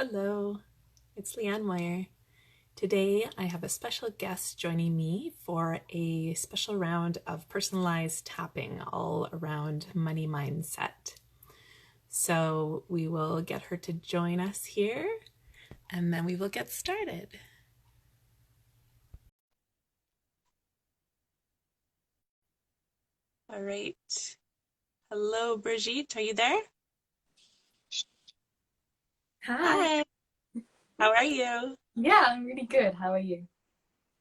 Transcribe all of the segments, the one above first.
Hello, it's Leanne Meyer. Today I have a special guest joining me for a special round of personalized tapping all around money mindset. So we will get her to join us here and then we will get started. All right. Hello, Brigitte. Are you there? Hi. Hi. How are you? Yeah, I'm really good. How are you?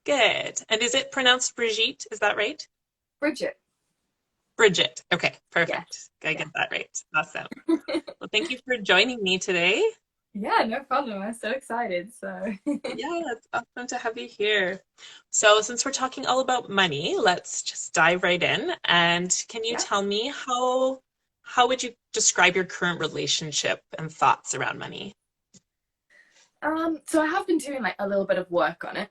Good. And is it pronounced Brigitte? Is that right? Bridget. Bridget. Okay, Yeah. perfect. I Yeah. get that right. Awesome. Well, thank you for joining me today. Yeah, no problem. I'm so excited. So, Yeah, it's awesome to have you here. So, since we're talking all about money, let's just dive right in. And can you yeah. tell me how would you describe your current relationship and thoughts around money? So I have been doing like a little bit of work on it.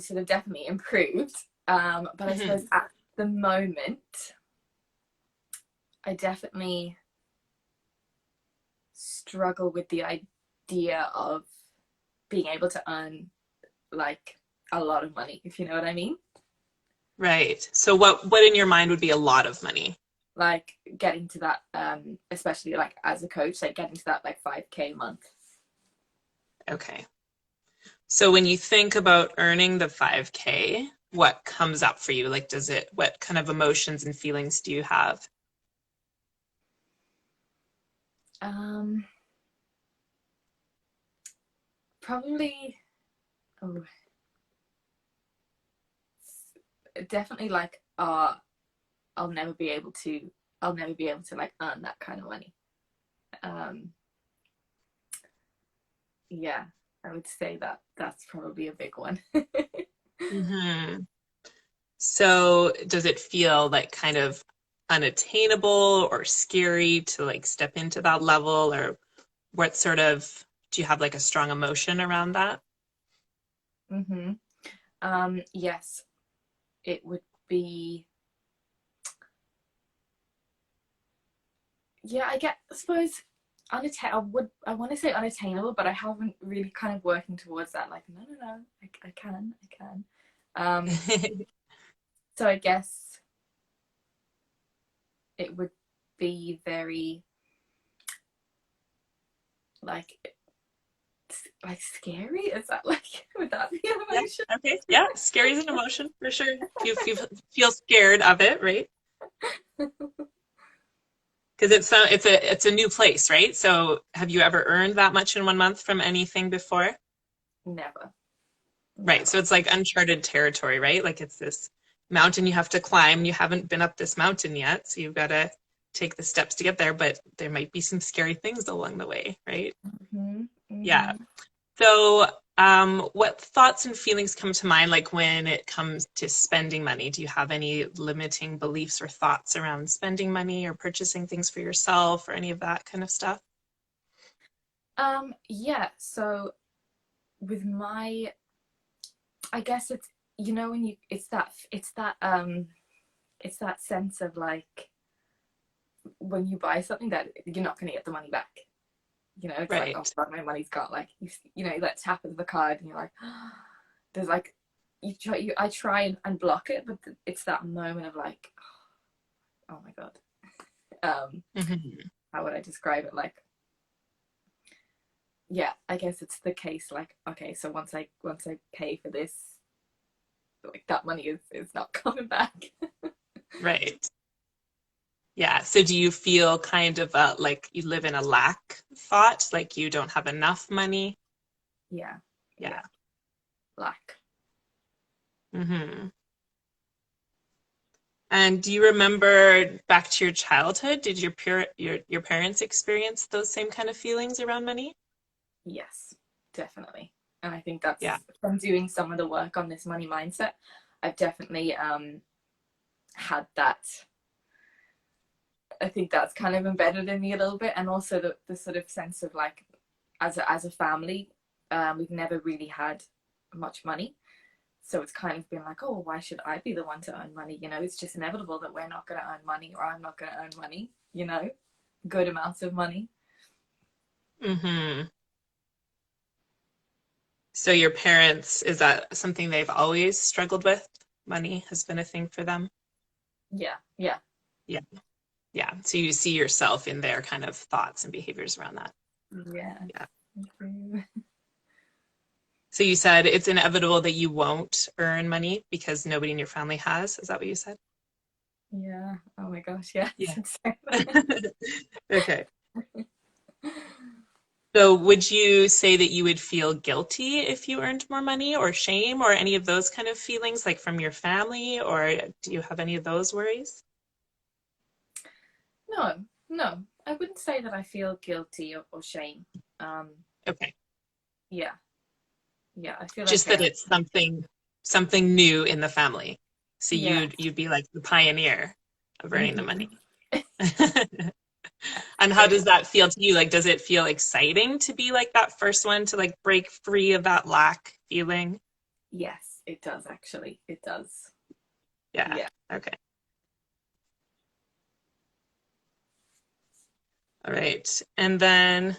So they've definitely improved. But I suppose Hmm. at the moment, I definitely struggle with the idea of being able to earn like a lot of money, if you know what I mean. Right. So what in your mind would be a lot of money? Like getting to that, especially like as a coach, like getting to that like 5K a month. Okay. So when you think about earning the 5K, what comes up for you? Like, what kind of emotions and feelings do you have? Um, Probably, oh, definitely like, I'll never be able to, I'll never be able to like earn that kind of money. Um, yeah, I would say that that's probably a big one. Hmm. So does it feel like kind of unattainable or scary to like step into that level, or what sort of, do you have like a strong emotion around that? hmm Yes, it would be, yeah, I suppose I want to say unattainable, but I haven't really kind of working towards that. Like, no, no, no, I can, I can. Um, so I guess it would be very like scary. Is that like would that be an Yeah. emotion? Okay. Yeah. Scary is an emotion for sure. If you feel scared of it, right? Because it's a new place, right? So have you ever earned that much in one month from anything before? Never, Right. So never. it's like uncharted territory, right? Like it's this mountain you have to climb. You haven't been up this mountain yet, so you've got to take the steps to get there, but there might be some scary things along the way, right? hmm Yeah. hmm So, what thoughts and feelings come to mind, like when it comes to spending money? Do you have any limiting beliefs or thoughts around spending money or purchasing things for yourself or any of that kind of stuff? Yeah. So with my, I guess it's when you it's that sense of like when you buy something that you're not going to get the money back. It's like, oh Right. god, my money's gone. Like you like tap into the card and you're like, there's like I try and block it, but it's that moment of like, oh my god. Um, Hmm. how would I describe it? Like, yeah, I guess it's the case. Like, okay, so once I pay for this, like that money is not coming back. Right. Yeah. So do you feel kind of like you live in a lack thought, like you don't have enough money? Yeah, Yeah. yeah, lack. Hmm. And do you remember back to your childhood, did your parents experience those same kind of feelings around money? Yes, definitely. And I think Yeah. that's from doing some of the work on this money mindset. I've definitely had that. I think that's kind of embedded in me a little bit, and also the sort of sense of like, as a family, we've never really had much money, so it's kind of been like, oh, why should I be the one to earn money? It's just inevitable that we're not going to earn money, or I'm not going to earn money. Good amounts of money. Hmm. So your parents, is that something they've always struggled with? Money has been a thing for them? Yeah, yeah, Yeah. Yeah. So you see yourself in their kind of thoughts and behaviors around that. yeah. Yeah. Me too. So you said it's inevitable that you won't earn money because nobody in your family has. Is that what you said? Yeah. Oh my gosh, yeah. Yeah. It's insane. Okay. So would you say that you would feel guilty if you earned more money, or shame, or any of those kind of feelings like from your family, or do you have any of those worries? No, no. I wouldn't say that I feel guilty or shame. Um, Okay. yeah, yeah. I feel Just okay. that it's something new in the family. So Yeah. you'd be like the pioneer of earning the Hmm. money. And how does that feel to you? Like, does it feel exciting to be like that first one to like break free of that lack feeling? Yes, it does actually. It does. Yeah. Yeah. Okay. All right. And then,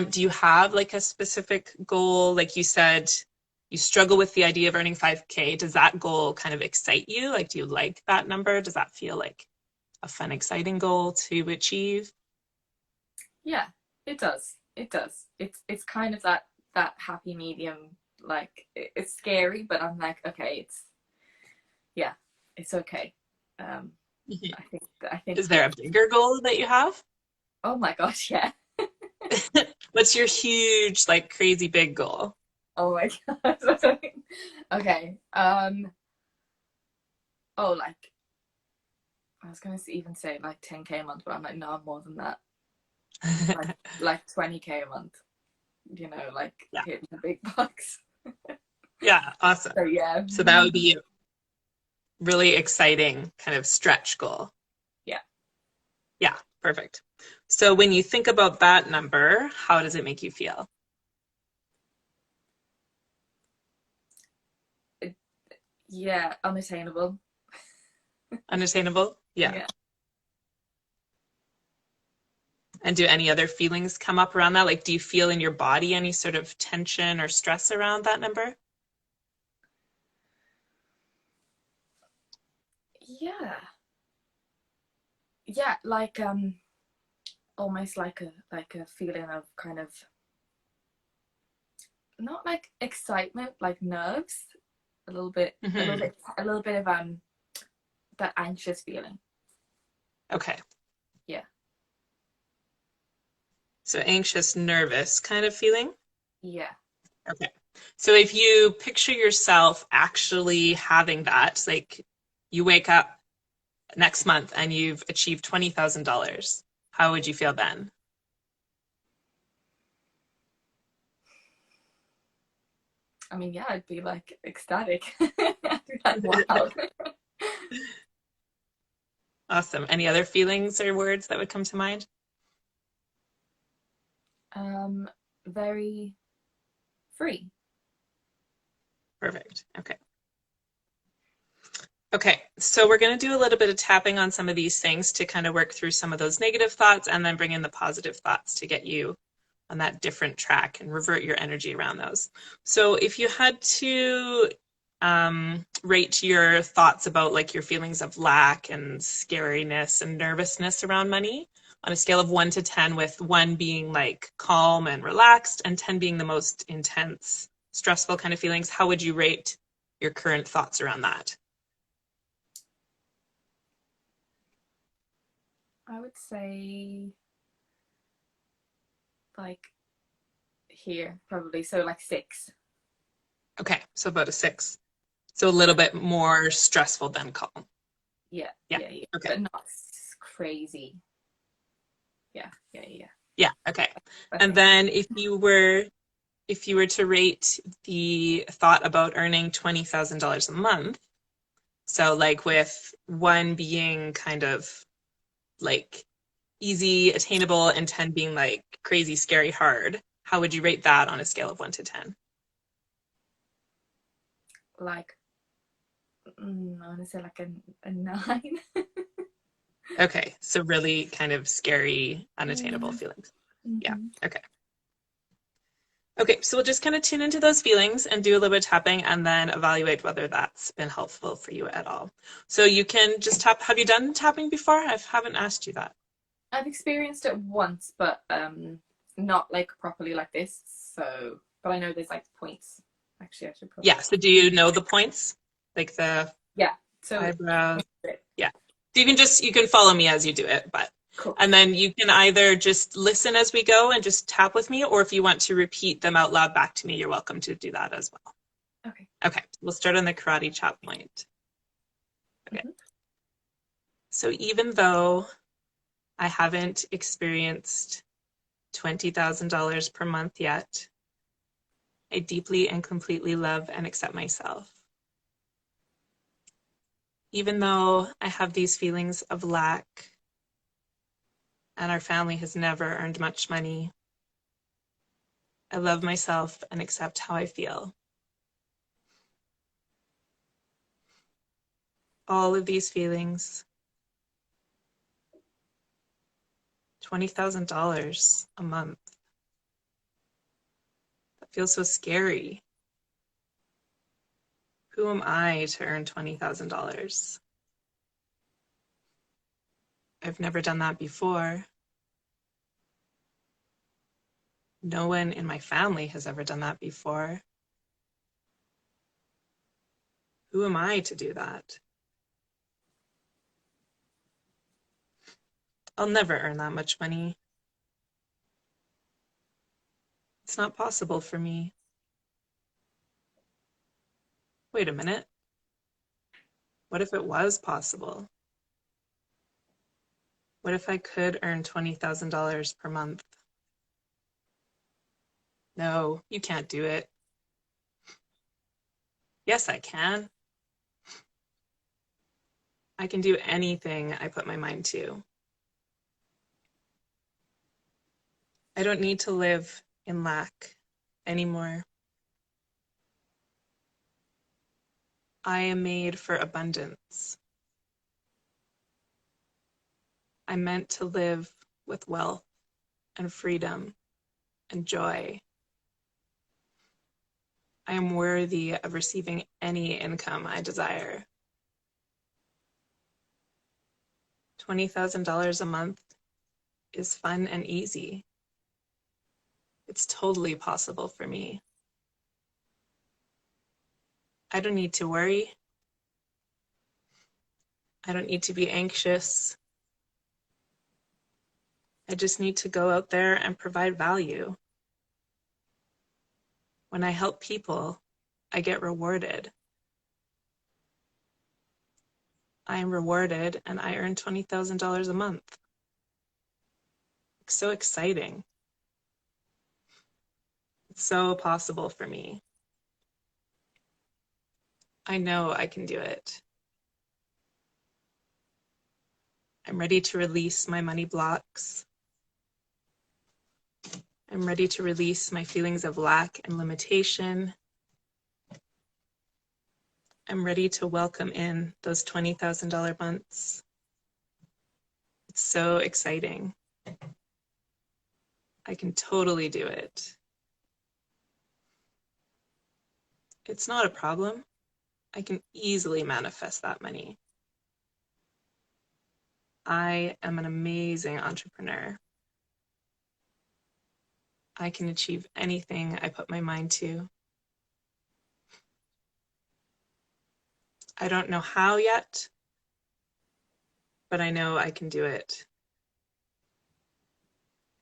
do you have like a specific goal? Like you said, you struggle with the idea of earning 5K. Does that goal kind of excite you? Like, do you like that number? Does that feel like a fun, exciting goal to achieve? Yeah, it does. It does. It's kind of that happy medium. Like it's scary, but I'm like, okay, it's yeah, it's okay. Um, Mhm. I think Is there yeah. a bigger goal that you have? Oh my gosh, yeah. What's your huge, like crazy big goal? Oh my gosh. Okay. Oh, like I was gonna even say like 10K a month, but I'm like, no, more than that. Like 20K a month. You know, like Yeah. hitting the big bucks. Yeah. Awesome. So yeah, So that would be a really exciting kind of stretch goal. yeah. Yeah. Perfect. So when you think about that number, how does it make you feel? It, yeah, unattainable. Unattainable? Yeah. Yeah. And do any other feelings come up around that? Like, do you feel in your body any sort of tension or stress around that number? Yeah. Yeah, like almost like a feeling of kind of not like excitement, like nerves, a little bit, a little Hmm. bit, a little bit of that anxious feeling. Okay. Yeah, So anxious, nervous kind of feeling? yeah, Okay. So if you picture yourself actually having that, like you wake up next month and you've achieved $20,000, how would you feel then? I mean, yeah, I'd be like ecstatic. I'd be like, wow. Awesome. Any other feelings or words that would come to mind? um Very free. Perfect. Okay. Okay, so we're going to do a little bit of tapping on some of these things to kind of work through some of those negative thoughts and then bring in the positive thoughts to get you on that different track and revert your energy around those. So if you had to rate your thoughts about like your feelings of lack and scariness and nervousness around money on a scale of 1 to 10, with 1 being like calm and relaxed and 10 being the most intense, stressful kind of feelings, how would you rate your current thoughts around that? I would say like here probably so like 6. Okay, so about a 6. So a little Yeah, bit more stressful than calm. yeah, Yeah. yeah, yeah, Okay. but not crazy. Yeah, yeah, yeah. Yeah. Okay. I And think. then if you were to rate the thought about earning $20,000 a month, so like with 1 being kind of like easy, attainable, and 10 being like crazy, scary, hard, how would you rate that on a scale of 1 to 10? Like I want to say like a 9. Okay. So really kind of scary, unattainable Yeah. feelings. Yeah. Hmm. Okay. Okay, so we'll just kind of tune into those feelings and do a little bit of tapping and then evaluate whether that's been helpful for you at all. So you can just tap. Have you done tapping before? I haven't asked you that. I've experienced it once, but not like properly like this. So, but I know there's like points. Actually, I should probably. Yeah, so do you know the points? Like the Yeah. So eyebrows? Yeah. So you can follow me as you do it, but cool. and then you can either just listen as we go and just tap with me, or if you want to repeat them out loud back to me, you're welcome to do that as well. Okay. Okay, we'll start on the karate chop point. Okay. Mm-hmm. So even though I haven't experienced $20,000 per month yet, I deeply and completely love and accept myself. Even though I have these feelings of lack and our family has never earned much money, I love myself and accept how I feel. All of these feelings, $20,000 a month. That feels so scary. Who am I to earn $20,000? I've never done that before. No one in my family has ever done that before. Who am I to do that? I'll never earn that much money. It's not possible for me. Wait a minute. What if it was possible? What if I could earn $20,000 per month? No, you can't do it. Yes, I can. I can do anything I put my mind to. I don't need to live in lack anymore. I am made for abundance. I'm meant to live with wealth and freedom and joy. I am worthy of receiving any income I desire. $20,000 a month is fun and easy. It's totally possible for me. I don't need to worry. I don't need to be anxious. I just need to go out there and provide value. When I help people, I get rewarded. I am rewarded and I earn $20,000 a month. It's so exciting. It's so possible for me. I know I can do it. I'm ready to release my money blocks. I'm ready to release my feelings of lack and limitation. I'm ready to welcome in those $20,000 months. It's so exciting. I can totally do it. It's not a problem. I can easily manifest that money. I am an amazing entrepreneur. I can achieve anything I put my mind to. I don't know how yet, but I know I can do it.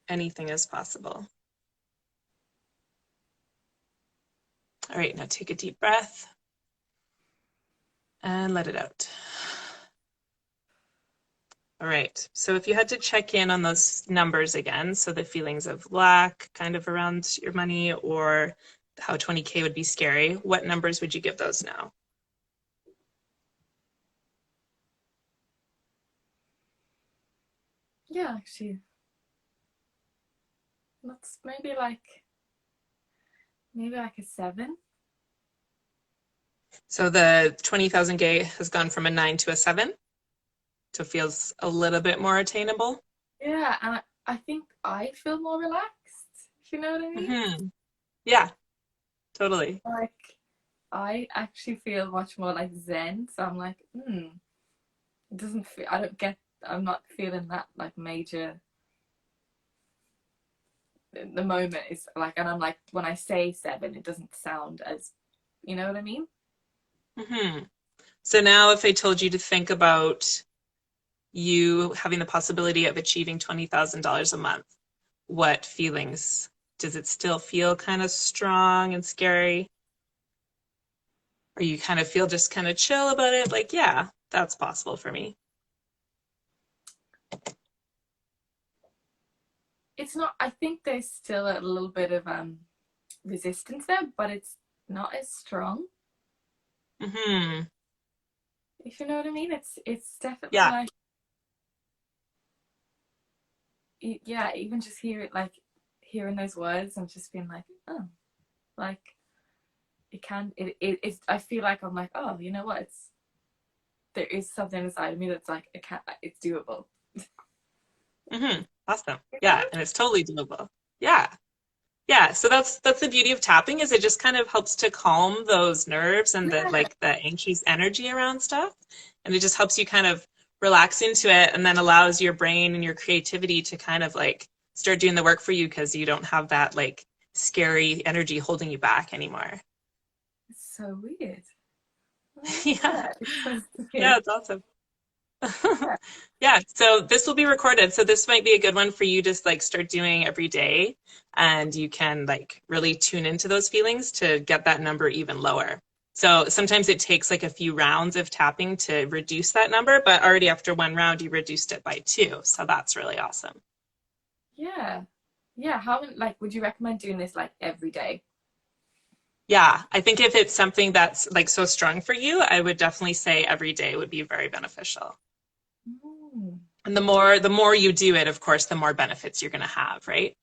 Anything is possible. All right, now take a deep breath and let it out. All right, so if you had to check in on those numbers again, so the feelings of lack kind of around your money or how 20K would be scary, what numbers would you give those now? Yeah, actually, that's maybe like a 7. So the 20,000K has gone from a 9 to a 7, so it feels a little bit more attainable. Yeah, and I think I feel more relaxed, if you know what I mean. Mm-hmm. Yeah, totally. Like I actually feel much more like zen. So I'm like, it doesn't feel. I don't get. I'm not feeling that like major. The moment is like, and I'm like, when I say 7, it doesn't sound as, you know what I mean? Hmm. So now if I told you to think about you having the possibility of achieving $20,000 a month, what feelings? Does it still feel kind of strong and scary? Or you kind of feel just kind of chill about it? Like, yeah, that's possible for me. It's not. I think there's still a little bit of resistance there, but it's not as strong. Hmm. If you know what I mean, it's definitely Yeah. like, yeah, even just hearing those words and just being like, oh, like it's. I feel like I'm like, oh, you know what? There is something inside of me that's like, it's doable. Hmm. Awesome. You know? Yeah, and it's totally doable. Yeah. Yeah, so that's the beauty of tapping is it just kind of helps to calm those nerves and the Yeah. like the anxious energy around stuff. And it just helps you kind of relax into it and then allows your brain and your creativity to kind of like start doing the work for you because you don't have that like scary energy holding you back anymore. It's so weird. Oh, Yeah. yeah, it's so Yeah, weird. it's awesome. Yeah. Yeah, so this will be recorded. So this might be a good one for you to like start doing every day and you can like really tune into those feelings to get that number even lower. So sometimes it takes like a few rounds of tapping to reduce that number, but already after one round you reduced it by 2. So that's really awesome. Yeah. Yeah. How like would you recommend doing this like every day? Yeah, I think if it's something that's like so strong for you, I would definitely say every day would be very beneficial. Mm. And the more you do it, of course, the more benefits you're going to have, right?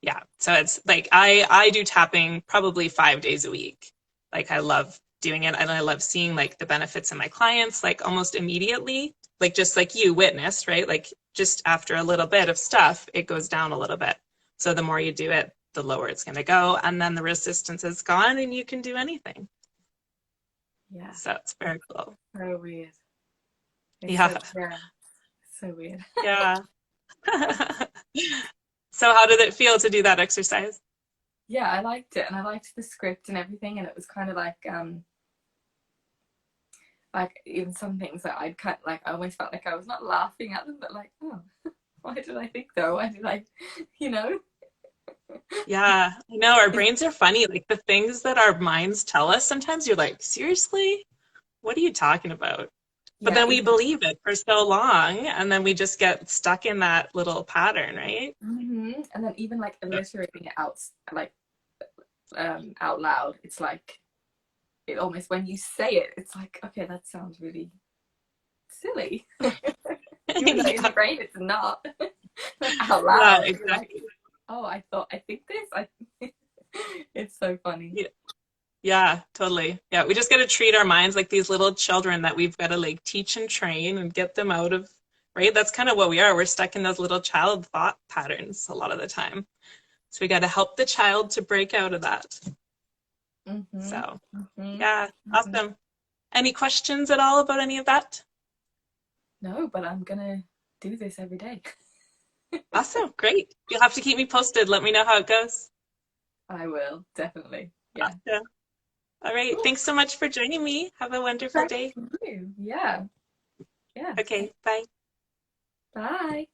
Yeah, so it's like I do tapping probably 5 days a week. Like I love doing it and I love seeing like the benefits in my clients like almost immediately, like just like you witnessed, right? Like just after a little bit of stuff it goes down a little bit. So the more you do it, the lower it's going to go and then the resistance is gone and you can do anything. Yeah. So it's very cool. So weird. It's so Yeah. yeah. It's so weird. Yeah. So how did it feel to do that exercise? Yeah, I liked it and I liked the script and everything, and it was kind of like even some things that I'd kind of, like I almost felt like I was not laughing at them, but like, oh, why did I think though? Why did I, you know? Yeah, I know our It's, brains are funny. Like the things that our minds tell us, sometimes you're like, seriously? What are you talking about? But yeah, then we even believe it for so long, and then we just get stuck in that little pattern, right? and then even like alliterating it out like out loud, it's like it almost when you say it, it's like okay, that sounds really silly, even though in Yeah, your brain it's not. Out yeah, loud, you're like, exactly. oh, I think this. It's so funny. Yeah, yeah, totally. Yeah, we just got to treat our minds like these little children that we've got to like teach and train and get them out of, right? That's kind of what we are. We're stuck in those little child thought patterns a lot of the time. So we got to help the child to break out of that. Mm-hmm. So, Mm-hmm. yeah, Mm-hmm. awesome. Any questions at all about any of that? No, but I'm gonna do this every day. Awesome, great. You'll have to keep me posted. Let me know how it goes. I will definitely. Yeah. Awesome. All right. Cool. Thanks so much for joining me. Have a wonderful Thank day. you. Yeah. Yeah. Okay, bye. Bye.